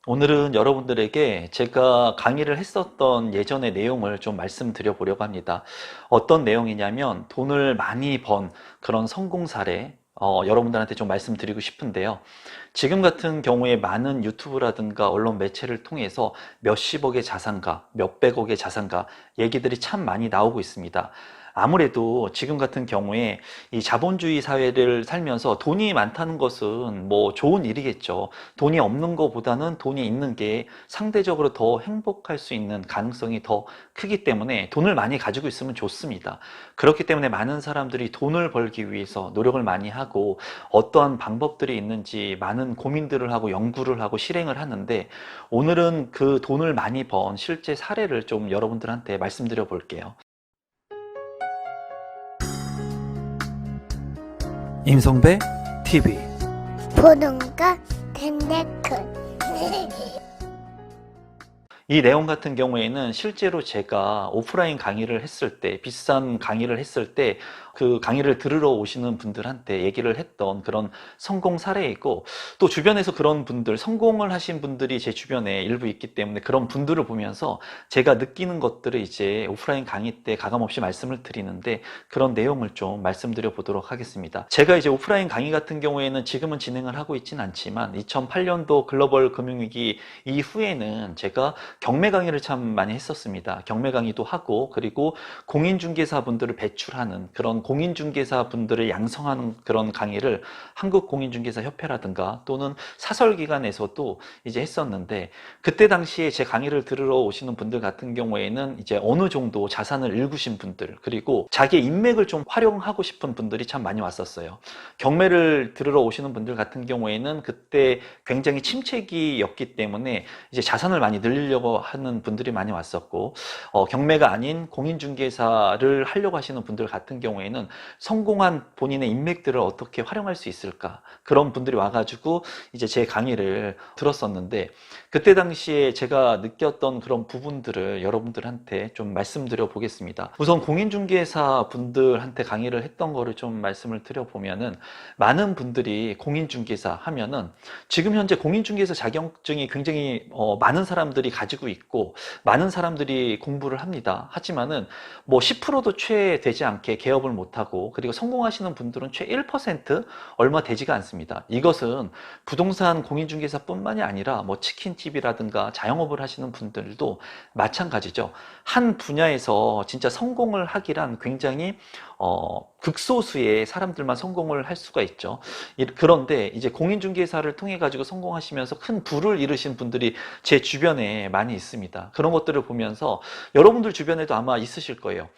오늘은 여러분들에게 제가 강의를 했었던 예전의 내용을 좀 말씀드려 보려고 합니다. 어떤 내용이냐면 돈을 많이 번 그런 성공 사례 여러분들한테 좀 말씀드리고 싶은데요. 지금 같은 경우에 많은 유튜브라든가 언론 매체를 통해서 몇십억의 자산가, 몇백억의 자산가 얘기들이 참 많이 나오고 있습니다. 아무래도 지금 같은 경우에 이 자본주의 사회를 살면서 돈이 많다는 것은 뭐 좋은 일이겠죠. 돈이 없는 것보다는 돈이 있는 게 상대적으로 더 행복할 수 있는 가능성이 더 크기 때문에 돈을 많이 가지고 있으면 좋습니다. 그렇기 때문에 많은 사람들이 돈을 벌기 위해서 노력을 많이 하고 어떠한 방법들이 있는지 많은 고민들을 하고 연구를 하고 실행을 하는데, 오늘은 그 돈을 많이 번 실제 사례를 좀 여러분들한테 말씀드려 볼게요. 임성배 TV. 보동과 텐데큰 이 내용 같은 경우에는 실제로 제가 오프라인 강의를 했을 때, 비싼 강의를 했을 때 그 강의를 들으러 오시는 분들한테 얘기를 했던 그런 성공 사례이고, 또 주변에서 그런 분들, 성공을 하신 분들이 제 주변에 일부 있기 때문에 그런 분들을 보면서 제가 느끼는 것들을 이제 오프라인 강의 때 가감없이 말씀을 드리는데, 그런 내용을 좀 말씀드려 보도록 하겠습니다. 제가 이제 오프라인 강의 같은 경우에는 지금은 진행을 하고 있진 않지만 2008년도 글로벌 금융위기 이후에는 제가 경매 강의를 참 많이 했었습니다. 경매 강의도 하고, 그리고 공인중개사 분들을 배출하는 그런 공인중개사 분들을 양성하는 그런 강의를 한국공인중개사협회라든가 또는 사설기관에서도 이제 했었는데, 그때 당시에 제 강의를 들으러 오시는 분들 같은 경우에는 이제 어느 정도 자산을 일구신 분들, 그리고 자기 인맥을 좀 활용하고 싶은 분들이 참 많이 왔었어요. 경매를 들으러 오시는 분들 같은 경우에는 그때 굉장히 침체기였기 때문에 이제 자산을 많이 늘리려고 하는 분들이 많이 왔었고, 경매가 아닌 공인중개사를 하려고 하시는 분들 같은 경우에는 성공한 본인의 인맥들을 어떻게 활용할 수 있을까, 그런 분들이 와가지고 이제 제 강의를 들었었는데, 그때 당시에 제가 느꼈던 그런 부분들을 여러분들한테 좀 말씀드려 보겠습니다. 우선 공인중개사 분들한테 강의를 했던 거를 좀 말씀을 드려보면은, 많은 분들이 공인중개사 하면은 지금 현재 공인중개사 자격증이 굉장히 많은 사람들이 가지고 있고 많은 사람들이 공부를 합니다. 하지만은 뭐 10%도 채 되지 않게 개업을 못하고, 그리고 성공하시는 분들은 채 1% 얼마 되지가 않습니다. 이것은 부동산 공인중개사뿐만이 아니라 뭐 치킨집이라든가 자영업을 하시는 분들도 마찬가지죠. 한 분야에서 진짜 성공을 하기란 굉장히 극소수의 사람들만 성공을 할 수가 있죠. 그런데 이제 공인중개사를 통해 가지고 성공하시면서 큰 부를 이루신 분들이 제 주변에 많이 있습니다. 그런 것들을 보면서 여러분들 주변에도 아마 있으실 거예요.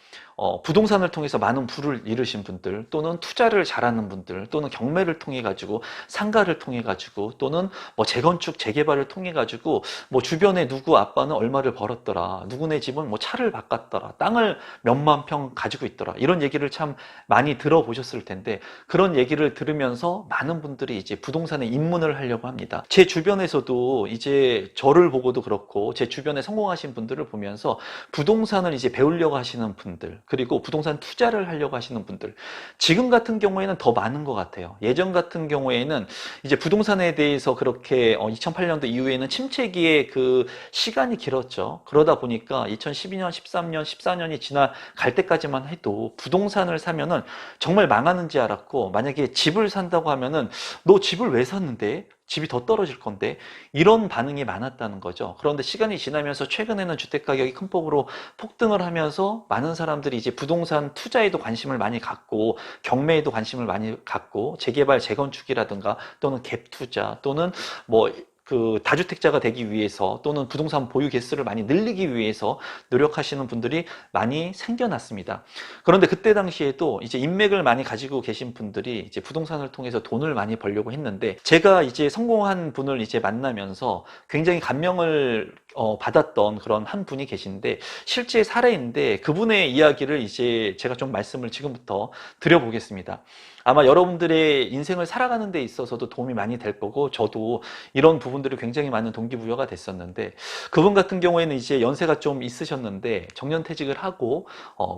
부동산을 통해서 많은 부를 이루신 분들, 또는 투자를 잘하는 분들, 또는 경매를 통해 가지고, 상가를 통해 가지고, 또는 뭐 재건축, 재개발을 통해 가지고 뭐 주변에 누구 아빠는 얼마를 벌었더라, 누구네 집은 뭐 차를 바꿨더라, 땅을 몇만 평 가지고 있더라, 이런 얘기를 참 많이 들어보셨을 텐데, 그런 얘기를 들으면서 많은 분들이 이제 부동산에 입문을 하려고 합니다. 제 주변에서도 이제 저를 보고도 그렇고 제 주변에 성공하신 분들을 보면서 부동산을 이제 배우려고 하시는 분들, 그리고 부동산 투자를 하려고 하시는 분들, 지금 같은 경우에는 더 많은 것 같아요. 예전 같은 경우에는 이제 부동산에 대해서 그렇게 2008년도 이후에는 침체기에 그 시간이 길었죠. 그러다 보니까 2012년, 13년, 14년이 지나갈 때까지만 해도 부동산을 사면은 정말 망하는 줄 알았고, 만약에 집을 산다고 하면은 너 집을 왜 샀는데? 집이 더 떨어질 건데, 이런 반응이 많았다는 거죠. 그런데 시간이 지나면서 최근에는 주택 가격이 큰 폭으로 폭등을 하면서 많은 사람들이 이제 부동산 투자에도 관심을 많이 갖고, 경매에도 관심을 많이 갖고, 재개발, 재건축이라든가 또는 갭 투자, 또는 뭐 그 다주택자가 되기 위해서, 또는 부동산 보유 개수를 많이 늘리기 위해서 노력하시는 분들이 많이 생겨났습니다. 그런데 그때 당시에도 이제 인맥을 많이 가지고 계신 분들이 이제 부동산을 통해서 돈을 많이 벌려고 했는데, 제가 이제 성공한 분을 이제 만나면서 굉장히 감명을 받았던 그런 한 분이 계신데 실제 사례인데 그분의 이야기를 이제 제가 좀 말씀을 지금부터 드려보겠습니다. 아마 여러분들의 인생을 살아가는 데 있어서도 도움이 많이 될 거고 저도 이런 부분들이 굉장히 많은 동기부여가 됐었는데 그분 같은 경우에는 이제 연세가 좀 있으셨는데 정년퇴직을 하고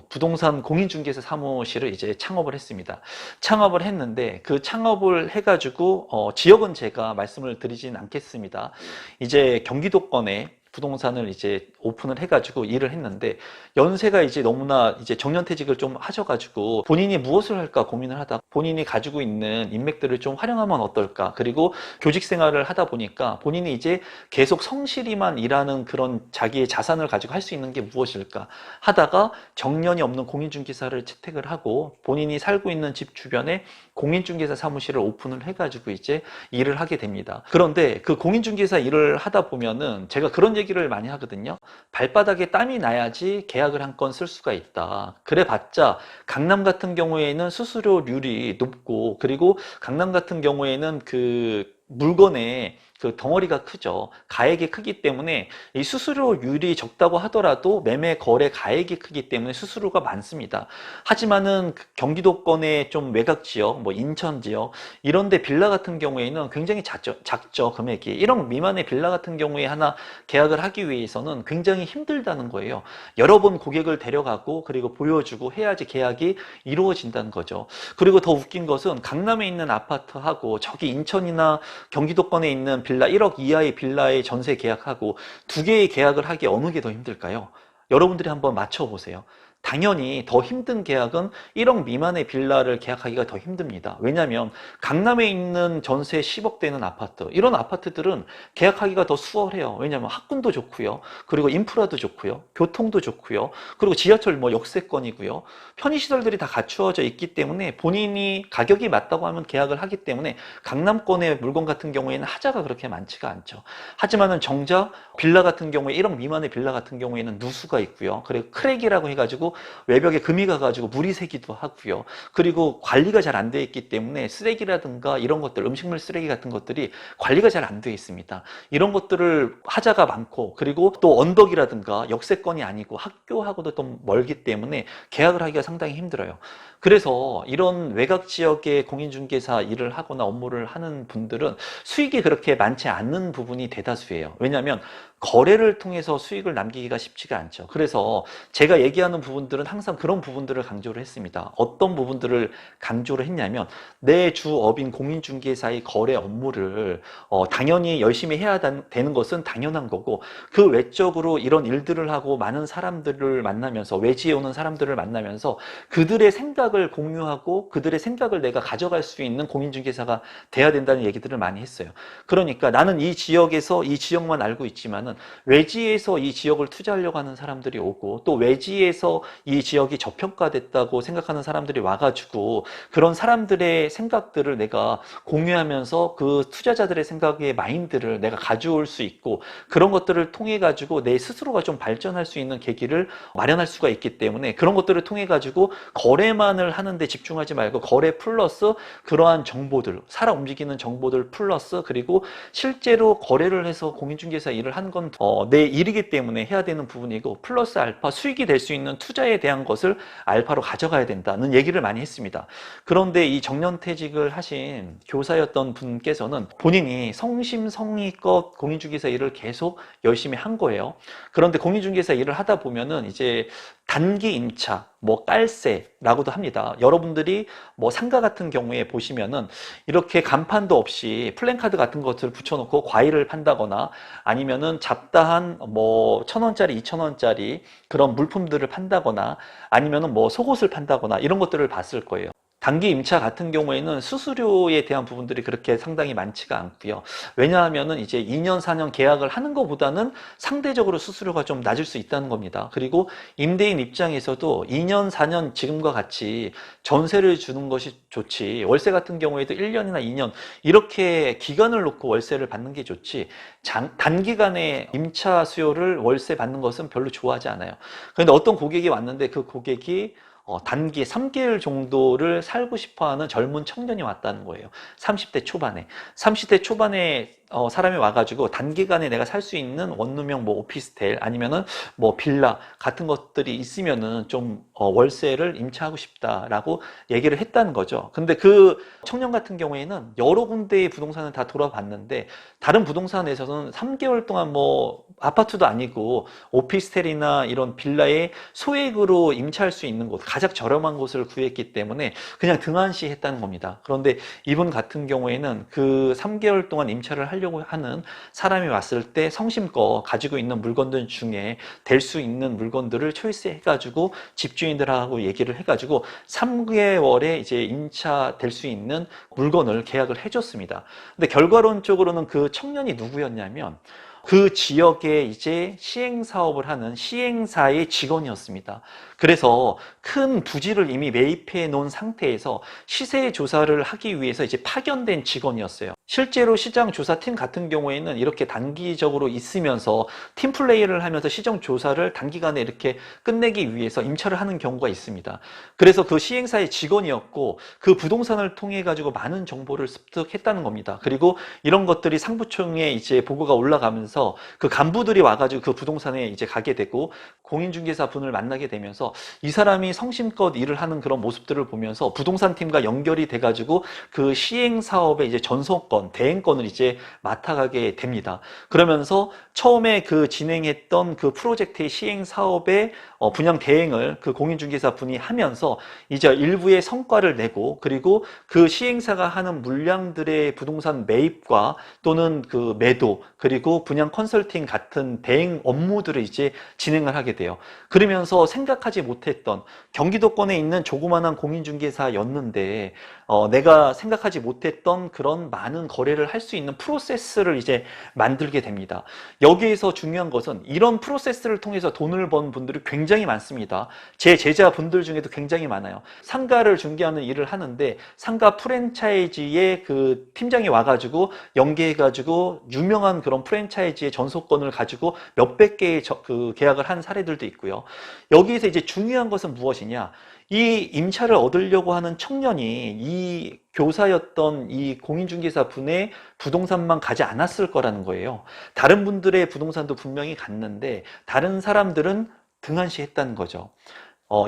부동산 공인중개사 사무실을 이제 창업을 했습니다. 창업을 했는데 그 창업을 해가지고 지역은 제가 말씀을 드리진 않겠습니다. 이제 경기도권에 부동산을 이제 오픈을 해가지고 일을 했는데 연세가 이제 너무나 이제 정년퇴직을 좀 하셔가지고 본인이 무엇을 할까 고민을 하다 본인이 가지고 있는 인맥들을 좀 활용하면 어떨까 그리고 교직 생활을 하다 보니까 본인이 이제 계속 성실히만 일하는 그런 자기의 자산을 가지고 할 수 있는 게 무엇일까 하다가 정년이 없는 공인중개사를 채택을 하고 본인이 살고 있는 집 주변에 공인중개사 사무실을 오픈을 해가지고 이제 일을 하게 됩니다. 그런데 그 공인중개사 일을 하다 보면은 제가 그런 얘기를 많이 하거든요. 발바닥에 땀이 나야지 계약을 한 건 쓸 수가 있다. 그래봤자 강남 같은 경우에는 수수료율이 높고 그리고 강남 같은 경우에는 그 물건의 그 덩어리가 크죠. 가액이 크기 때문에 이 수수료율이 적다고 하더라도 매매 거래 가액이 크기 때문에 수수료가 많습니다. 하지만은 경기도권의 좀 외곽 지역, 뭐 인천 지역 이런 데 빌라 같은 경우에는 굉장히 작죠 금액이. 1억 미만의 빌라 같은 경우에 하나 계약을 하기 위해서는 굉장히 힘들다는 거예요. 여러 번 고객을 데려가고 그리고 보여주고 해야지 계약이 이루어진다는 거죠. 그리고 더 웃긴 것은 강남에 있는 아파트하고 저기 인천이나 경기도권에 있는 빌라 1억 이하의 빌라의 전세 계약하고 두 개의 계약을 하기 어느 게 더 힘들까요? 여러분들이 한번 맞춰보세요. 당연히 더 힘든 계약은 1억 미만의 빌라를 계약하기가 더 힘듭니다. 왜냐하면 강남에 있는 전세 10억 되는 아파트 이런 아파트들은 계약하기가 더 수월해요. 왜냐하면 학군도 좋고요. 그리고 인프라도 좋고요. 교통도 좋고요. 그리고 지하철 뭐 역세권이고요. 편의시설들이 다 갖추어져 있기 때문에 본인이 가격이 맞다고 하면 계약을 하기 때문에 강남권의 물건 같은 경우에는 하자가 그렇게 많지가 않죠. 하지만은 정작 빌라 같은 경우에 1억 미만의 빌라 같은 경우에는 누수가 있고요. 그리고 크랙이라고 해가지고 외벽에 금이 가가지고 물이 새기도 하고요. 그리고 관리가 잘 안 되어 있기 때문에 쓰레기라든가 이런 것들, 음식물 쓰레기 같은 것들이 관리가 잘 안 되어 있습니다. 이런 것들을 하자가 많고 그리고 또 언덕이라든가 역세권이 아니고 학교하고도 좀 멀기 때문에 계약을 하기가 상당히 힘들어요. 그래서 이런 외곽 지역의 공인중개사 일을 하거나 업무를 하는 분들은 수익이 그렇게 많지 않는 부분이 대다수예요. 왜냐하면 거래를 통해서 수익을 남기기가 쉽지가 않죠. 그래서 제가 얘기하는 부분들은 항상 그런 부분들을 강조를 했습니다. 어떤 부분들을 강조를 했냐면 내 주업인 공인중개사의 거래 업무를 당연히 열심히 해야 되는 것은 당연한 거고 그 외적으로 이런 일들을 하고 많은 사람들을 만나면서 외지에 오는 사람들을 만나면서 그들의 생각을 공유하고 그들의 생각을 내가 가져갈 수 있는 공인중개사가 돼야 된다는 얘기들을 많이 했어요. 그러니까 나는 이 지역에서 이 지역만 알고 있지만은 외지에서 이 지역을 투자하려고 하는 사람들이 오고 또 외지에서 이 지역이 저평가됐다고 생각하는 사람들이 와가지고 그런 사람들의 생각들을 내가 공유하면서 그 투자자들의 생각의 마인드를 내가 가져올 수 있고 그런 것들을 통해 가지고 내 스스로가 좀 발전할 수 있는 계기를 마련할 수가 있기 때문에 그런 것들을 통해 가지고 거래만을 하는데 집중하지 말고 거래 플러스 그러한 정보들 살아 움직이는 정보들 플러스 그리고 실제로 거래를 해서 공인중개사 일을 하는 건 내 일이기 때문에 해야 되는 부분이고 플러스 알파 수익이 될 수 있는 투자에 대한 것을 알파로 가져가야 된다는 얘기를 많이 했습니다. 그런데 이 정년퇴직을 하신 교사였던 분께서는 본인이 성심성의껏 공인중개사 일을 계속 열심히 한 거예요. 그런데 공인중개사 일을 하다 보면은 이제 단기 임차, 뭐 깔세라고도 합니다. 여러분들이 뭐 상가 같은 경우에 보시면은 이렇게 간판도 없이 플랜카드 같은 것을 붙여놓고 과일을 판다거나 아니면은 잡다한 뭐 1,000원짜리, 2,000원짜리 그런 물품들을 판다거나 아니면은 뭐 속옷을 판다거나 이런 것들을 봤을 거예요. 단기 임차 같은 경우에는 수수료에 대한 부분들이 그렇게 상당히 많지가 않고요. 왜냐하면은 이제 2년, 4년 계약을 하는 것보다는 상대적으로 수수료가 좀 낮을 수 있다는 겁니다. 그리고 임대인 입장에서도 2년, 4년 지금과 같이 전세를 주는 것이 좋지. 월세 같은 경우에도 1년이나 2년 이렇게 기간을 놓고 월세를 받는 게 좋지. 단기간에 임차 수요를 월세 받는 것은 별로 좋아하지 않아요. 그런데 어떤 고객이 왔는데 그 고객이 단기 3개월 정도를 살고 싶어하는 젊은 청년이 왔다는 거예요. 30대 초반에. 30대 초반에 사람이 와가지고 단기간에 내가 살 수 있는 원룸형 뭐 오피스텔 아니면은 뭐 빌라 같은 것들이 있으면은 좀 월세를 임차하고 싶다라고 얘기를 했다는 거죠. 근데 그 청년 같은 경우에는 여러 군데의 부동산을 다 돌아봤는데 다른 부동산에서는 3개월 동안 뭐 아파트도 아니고 오피스텔이나 이런 빌라에 소액으로 임차할 수 있는 곳, 가장 저렴한 곳을 구했기 때문에 그냥 등한시 했다는 겁니다. 그런데 이분 같은 경우에는 그 3개월 동안 임차를 하려고 하는 사람이 왔을 때 성심껏 가지고 있는 물건들 중에 될 수 있는 물건들을 초이스 해가지고 집주인들하고 얘기를 해가지고 3개월에 이제 임차 될 수 있는 물건을 계약을 해줬습니다. 근데 결과론적으로는 그 청년이 누구였냐면 그 지역에 이제 시행 사업을 하는 시행사의 직원이었습니다. 그래서 큰 부지를 이미 매입해 놓은 상태에서 시세 조사를 하기 위해서 이제 파견된 직원이었어요. 실제로 시장 조사팀 같은 경우에는 이렇게 단기적으로 있으면서 팀 플레이를 하면서 시장 조사를 단기간에 이렇게 끝내기 위해서 임차를 하는 경우가 있습니다. 그래서 그 시행사의 직원이었고 그 부동산을 통해 가지고 많은 정보를 습득했다는 겁니다. 그리고 이런 것들이 상부청에 이제 보고가 올라가면서 그 간부들이 와가지고 그 부동산에 이제 가게 되고 공인중개사 분을 만나게 되면서 이 사람이 성심껏 일을 하는 그런 모습들을 보면서 부동산 팀과 연결이 돼가지고 그 시행 사업의 이제 전속권, 대행권을 이제 맡아가게 됩니다. 그러면서 처음에 그 진행했던 그 프로젝트의 시행 사업의 분양 대행을 그 공인중개사 분이 하면서 이제 일부의 성과를 내고 그리고 그 시행사가 하는 물량들의 부동산 매입과 또는 그 매도 그리고 분양 컨설팅 같은 대행 업무들을 이제 진행을 하게 돼요. 그러면서 생각하지 못했던 경기도권에 있는 조그만한 공인중개사였는데 내가 생각하지 못했던 그런 많은 거래를 할 수 있는 프로세스를 이제 만들게 됩니다. 여기에서 중요한 것은 이런 프로세스를 통해서 돈을 번 분들이 굉장히 많습니다. 제 제자분들 중에도 굉장히 많아요. 상가를 중개하는 일을 하는데 상가 프랜차이즈의 그 팀장이 와가지고 연계해가지고 유명한 그런 프랜차이즈의 전속권을 가지고 몇백 개의 그 계약을 한 사례들도 있고요. 여기에서 이제 중요한 것은 무엇이냐? 이 임차를 얻으려고 하는 청년이 이 교사였던 이 공인중개사 분의 부동산만 가지 않았을 거라는 거예요. 다른 분들의 부동산도 분명히 갔는데 다른 사람들은 등한시 했다는 거죠.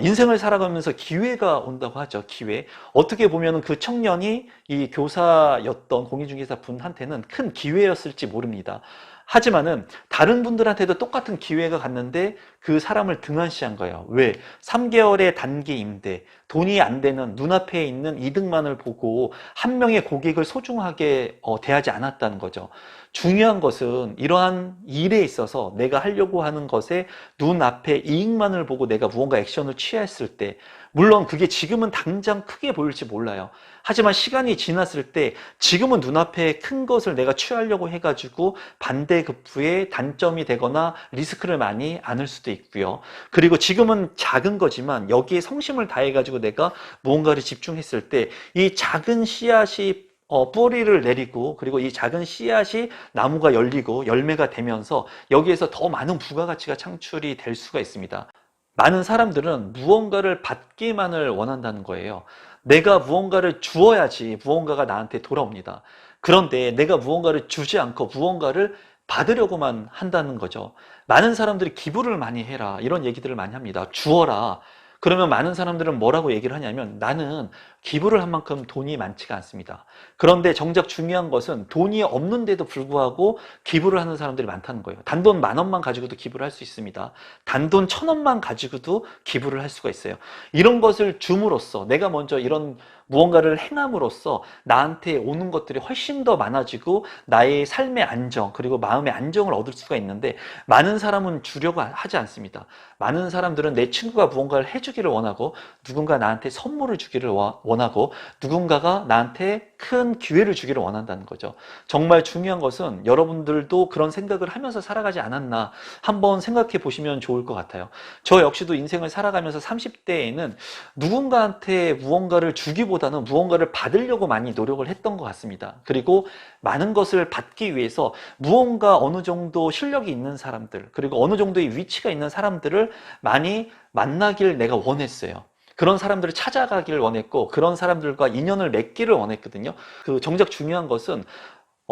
인생을 살아가면서 기회가 온다고 하죠. 기회. 어떻게 보면 그 청년이 이 교사였던 공인중개사 분한테는 큰 기회였을지 모릅니다. 하지만은 다른 분들한테도 똑같은 기회가 갔는데 그 사람을 등한시한 거예요. 왜? 3개월의 단기 임대, 돈이 안 되는 눈앞에 있는 이득만을 보고 한 명의 고객을 소중하게 대하지 않았다는 거죠. 중요한 것은 이러한 일에 있어서 내가 하려고 하는 것에 눈앞에 이익만을 보고 내가 무언가 액션을 취했을 때 물론 그게 지금은 당장 크게 보일지 몰라요. 하지만 시간이 지났을 때 지금은 눈앞에 큰 것을 내가 취하려고 해가지고 반대급부의 단점이 되거나 리스크를 많이 안을 수도 있고요. 그리고 지금은 작은 거지만 여기에 성심을 다해가지고 내가 무언가를 집중했을 때 이 작은 씨앗이 뿌리를 내리고 그리고 이 작은 씨앗이 나무가 열리고 열매가 되면서 여기에서 더 많은 부가가치가 창출이 될 수가 있습니다. 많은 사람들은 무언가를 받기만을 원한다는 거예요. 내가 무언가를 주어야지 무언가가 나한테 돌아옵니다. 그런데 내가 무언가를 주지 않고 무언가를 받으려고만 한다는 거죠. 많은 사람들이 기부를 많이 해라 이런 얘기들을 많이 합니다. 주어라. 그러면 많은 사람들은 뭐라고 얘기를 하냐면 나는 기부를 한 만큼 돈이 많지가 않습니다. 그런데 정작 중요한 것은 돈이 없는데도 불구하고 기부를 하는 사람들이 많다는 거예요. 단돈 10,000원만 가지고도 기부를 할 수 있습니다. 단돈 1,000원만 가지고도 기부를 할 수가 있어요. 이런 것을 줌으로써 내가 먼저 이런 무언가를 행함으로써 나한테 오는 것들이 훨씬 더 많아지고 나의 삶의 안정 그리고 마음의 안정을 얻을 수가 있는데 많은 사람은 주려고 하지 않습니다. 많은 사람들은 내 친구가 무언가를 해주기를 원하고 누군가 나한테 선물을 주기를 원하고 누군가가 나한테 큰 기회를 주기를 원한다는 거죠. 정말 중요한 것은 여러분들도 그런 생각을 하면서 살아가지 않았나 한번 생각해 보시면 좋을 것 같아요. 저 역시도 인생을 살아가면서 30대에는 누군가한테 무언가를 주기보다는 무언가를 받으려고 많이 노력을 했던 것 같습니다. 그리고 많은 것을 받기 위해서 무언가 어느 정도 실력이 있는 사람들 그리고 어느 정도의 위치가 있는 사람들을 많이 만나길 내가 원했어요. 그런 사람들을 찾아가기를 원했고 그런 사람들과 인연을 맺기를 원했거든요. 그 정작 중요한 것은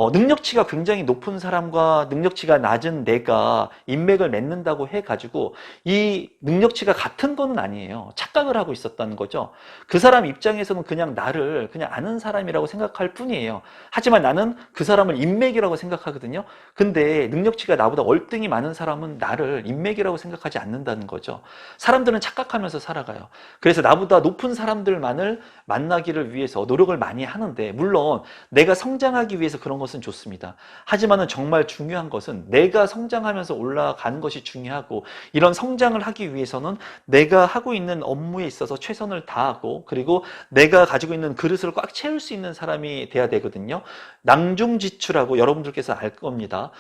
능력치가 굉장히 높은 사람과 능력치가 낮은 내가 인맥을 맺는다고 해가지고 이 능력치가 같은 거는 아니에요. 착각을 하고 있었다는 거죠. 그 사람 입장에서는 그냥 나를 그냥 아는 사람이라고 생각할 뿐이에요. 하지만 나는 그 사람을 인맥이라고 생각하거든요. 근데 능력치가 나보다 월등히 많은 사람은 나를 인맥이라고 생각하지 않는다는 거죠. 사람들은 착각하면서 살아가요. 그래서 나보다 높은 사람들만을 만나기를 위해서 노력을 많이 하는데, 물론 내가 성장하기 위해서 그런 것은 좋습니다. 하지만은 정말 중요한 것은 내가 성장하면서 올라가는 것이 중요하고, 이런 성장을 하기 위해서는 내가 하고 있는 업무에 있어서 최선을 다하고, 그리고 내가 가지고 있는 그릇을 꽉 채울 수 있는 사람이 돼야 되거든요. 낭중지추라고 여러분들께서 알 겁니다.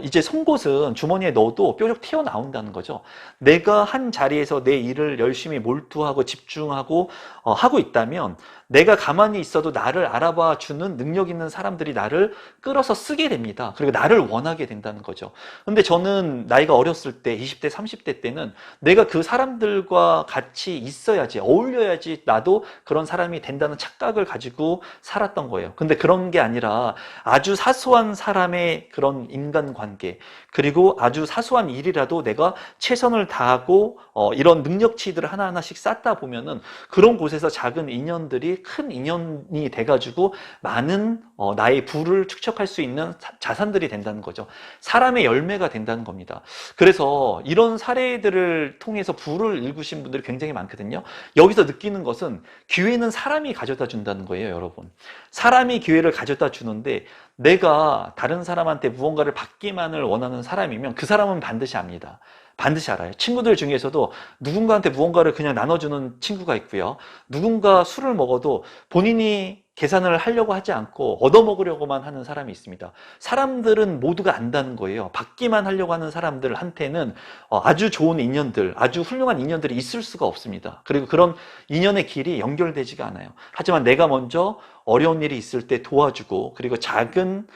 이제 송곳은 주머니에 넣어도 뾰족 튀어나온다는 거죠. 내가 한 자리에서 내 일을 열심히 몰두하고 집중하고 하고 있다면, 내가 가만히 있어도 나를 알아봐 주는 능력 있는 사람들이 나를 끌어서 쓰게 됩니다. 그리고 나를 원하게 된다는 거죠. 근데 저는 나이가 어렸을 때 20대 30대 때는 내가 그 사람들과 같이 있어야지, 어울려야지 나도 그런 사람이 된다는 착각을 가지고 살았던 거예요. 근데 그런 게 아니라 아주 사소한 사람의 그런 인간관계, 그리고 아주 사소한 일이라도 내가 최선을 다하고 이런 능력치들을 하나하나씩 쌓다 보면은 그런 곳에서 작은 인연들이 큰 인연이 돼가지고 많은 나의 부를 축적할 수 있는 자산들이 된다는 거죠. 사람의 열매가 된다는 겁니다. 그래서 이런 사례들을 통해서 부를 일구신 분들이 굉장히 많거든요. 여기서 느끼는 것은 기회는 사람이 가져다 준다는 거예요, 여러분. 사람이 기회를 가져다 주는데, 내가 다른 사람한테 무언가를 받기만을 원하는 사람이면 그 사람은 반드시 압니다. 반드시 알아요. 친구들 중에서도 누군가한테 무언가를 그냥 나눠주는 친구가 있고요. 누군가 술을 먹어도 본인이 계산을 하려고 하지 않고 얻어먹으려고만 하는 사람이 있습니다. 사람들은 모두가 안다는 거예요. 받기만 하려고 하는 사람들한테는 아주 좋은 인연들, 아주 훌륭한 인연들이 있을 수가 없습니다. 그리고 그런 인연의 길이 연결되지가 않아요. 하지만 내가 먼저 어려운 일이 있을 때 도와주고, 그리고 작은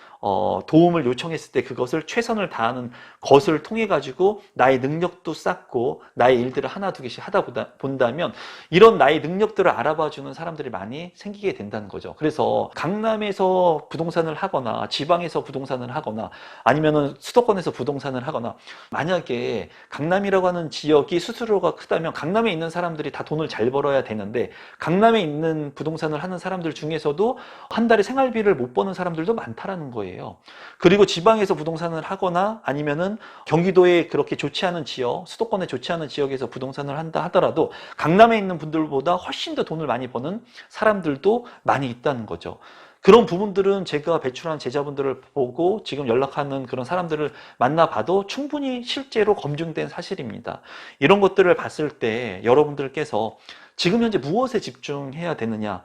도움을 요청했을 때 그것을 최선을 다하는 것을 통해 가지고 나의 능력도 쌓고 나의 일들을 하나 두 개씩 하다 본다면 이런 나의 능력들을 알아봐주는 사람들이 많이 생기게 된다는 거죠. 그래서 강남에서 부동산을 하거나 지방에서 부동산을 하거나 아니면은 수도권에서 부동산을 하거나, 만약에 강남이라고 하는 지역이 수수료가 크다면 강남에 있는 사람들이 다 돈을 잘 벌어야 되는데, 강남에 있는 부동산을 하는 사람들 중에서도 한 달에 생활비를 못 버는 사람들도 많다라는 거예요. 그리고 지방에서 부동산을 하거나 아니면은 경기도에 그렇게 좋지 않은 지역, 수도권에 좋지 않은 지역에서 부동산을 한다 하더라도 강남에 있는 분들보다 훨씬 더 돈을 많이 버는 사람들도 많이 있다는 거죠. 그런 부분들은 제가 배출한 제자분들을 보고 지금 연락하는 그런 사람들을 만나봐도 충분히 실제로 검증된 사실입니다. 이런 것들을 봤을 때 여러분들께서 지금 현재 무엇에 집중해야 되느냐,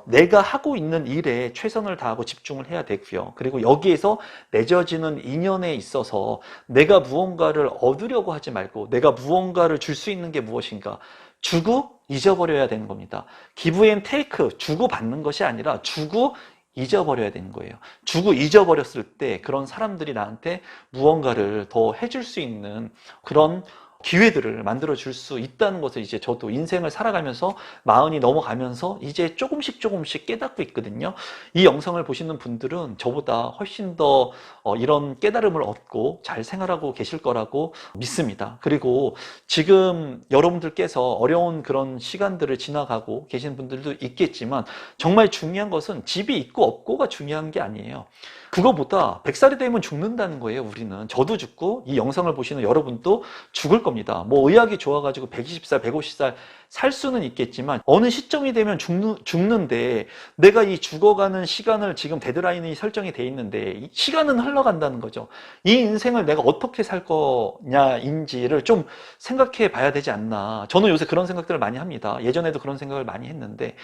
내가 하고 있는 일에 최선을 다하고 집중을 해야 되고요. 그리고 여기에서 맺어지는 인연에 있어서 내가 무언가를 얻으려고 하지 말고 내가 무언가를 줄 수 있는 게 무엇인가, 주고 잊어버려야 되는 겁니다. 기브 앤 테이크, 주고 받는 것이 아니라 주고 잊어버려야 되는 거예요. 주고 잊어버렸을 때 그런 사람들이 나한테 무언가를 더 해줄 수 있는 그런 기회들을 만들어 줄 수 있다는 것을 이제 저도 인생을 살아가면서 마흔이 넘어가면서 이제 조금씩 깨닫고 있거든요. 이 영상을 보시는 분들은 저보다 훨씬 더 이런 깨달음을 얻고 잘 생활하고 계실 거라고 믿습니다. 그리고 지금 여러분들께서 어려운 그런 시간들을 지나가고 계신 분들도 있겠지만, 정말 중요한 것은 집이 있고 없고가 중요한 게 아니에요. 그거보다 100살이 되면 죽는다는 거예요, 우리는. 저도 죽고 이 영상을 보시는 여러분도 죽을 겁니다. 뭐 의학이 좋아가지고 120살, 150살 살 수는 있겠지만 어느 시점이 되면 죽는데, 내가 이 죽어가는 시간을 지금 데드라인이 설정이 돼 있는데 이 시간은 흘러간다는 거죠. 이 인생을 내가 어떻게 살 거냐인지를 좀 생각해 봐야 되지 않나. 저는 요새 그런 생각들을 많이 합니다. 예전에도 그런 생각을 많이 했는데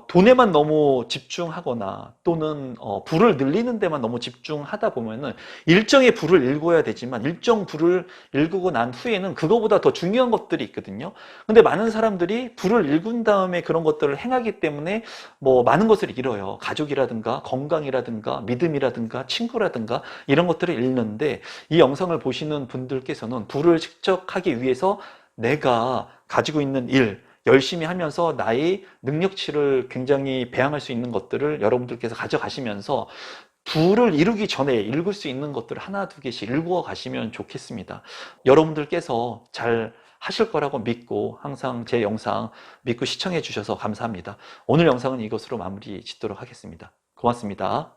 돈에만 너무 집중하거나 또는 부를 늘리는 데만 너무 집중하다 보면은 일정의 부를 일궈야 되지만 일정 부를 일구고 난 후에는 그거보다 더 중요한 것들이 있거든요. 근데 많은 사람들이 부를 일군 다음에 그런 것들을 행하기 때문에 뭐 많은 것을 잃어요. 가족이라든가 건강이라든가 믿음이라든가 친구라든가 이런 것들을 잃는데, 이 영상을 보시는 분들께서는 부를 축적하기 위해서 내가 가지고 있는 일 열심히 하면서 나의 능력치를 굉장히 배양할 수 있는 것들을 여러분들께서 가져가시면서 부를 이루기 전에 읽을 수 있는 것들을 하나 두 개씩 읽어 가시면 좋겠습니다. 여러분들께서 잘 하실 거라고 믿고 항상 제 영상 믿고 시청해 주셔서 감사합니다. 오늘 영상은 이것으로 마무리 짓도록 하겠습니다. 고맙습니다.